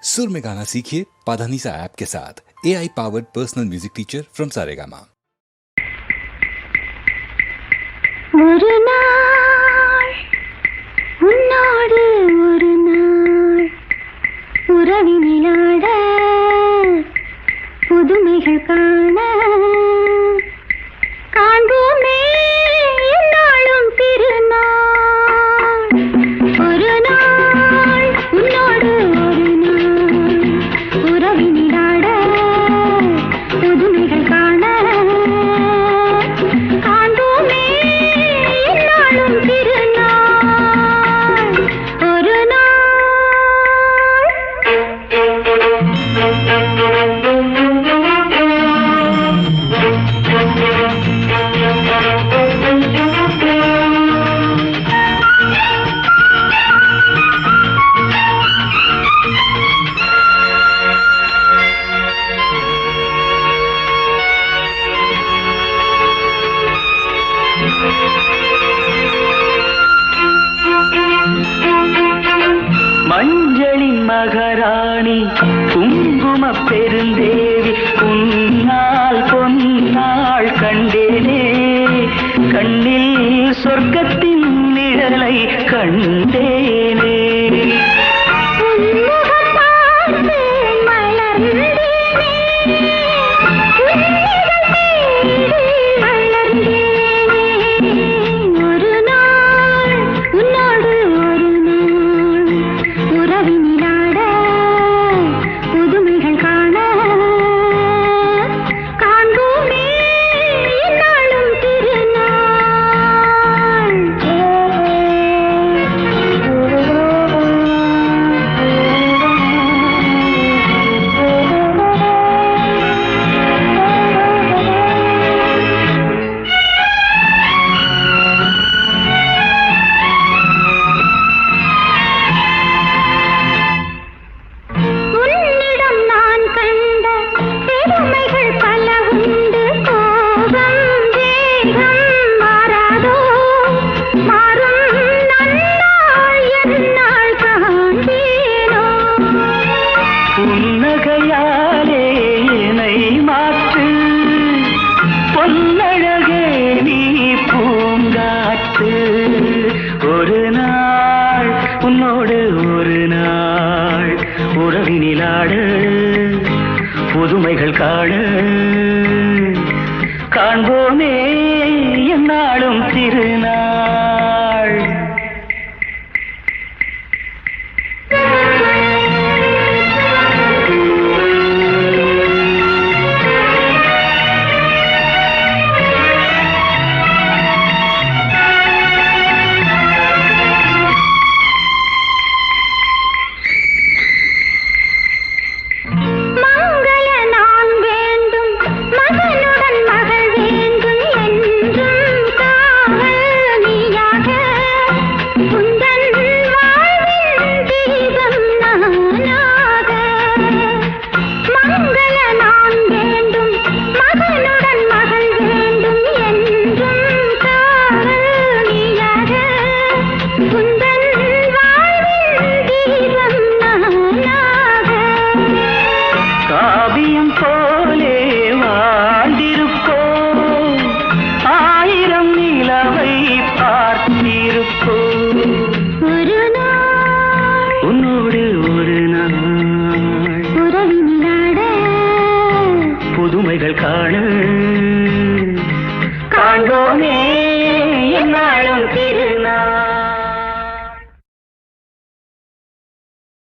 सुर में गाना सीखिए पाधानीसा ऐप के साथ। AI powered personal music teacher from Saregama. ஒரு நாள் உன்னோடு ஒரு நாள் உறவினிலாட புதுமைகள் காண காண்போமே என்னாலும் திருநாள். ஒரு நாள் உன்னோடு ஒரு நாள் உறவினிலாட புதுமைகள் காண காண்போமே என்னாலும் திருநாள். ஒரு மஞ்சளின் மகாராணி குங்கும பெருந்தேவி உன்னால் பொன்னாள் கண்டேனே, கண்ணில் சொர்க்கத்தின் நிழலை கண்டேனே. புன்னகையாலே என்னை மாற்று பொன்னழகே நீ பூங்காற்று. ஒரு நாள் உன்னோடு ஒரு நாள் உறவினிலாடு புதுமைகள் காண காண்போமே என்னாலும் திருநாள். காவியம் போலே வாழ்ந்திருப்போம், ஆயிரம் நிலவை பார்த்திருப்போம். ஒரு நாள் உன்னோடு ஒரு நாள் உறவினிலாட புதுமைகள் காண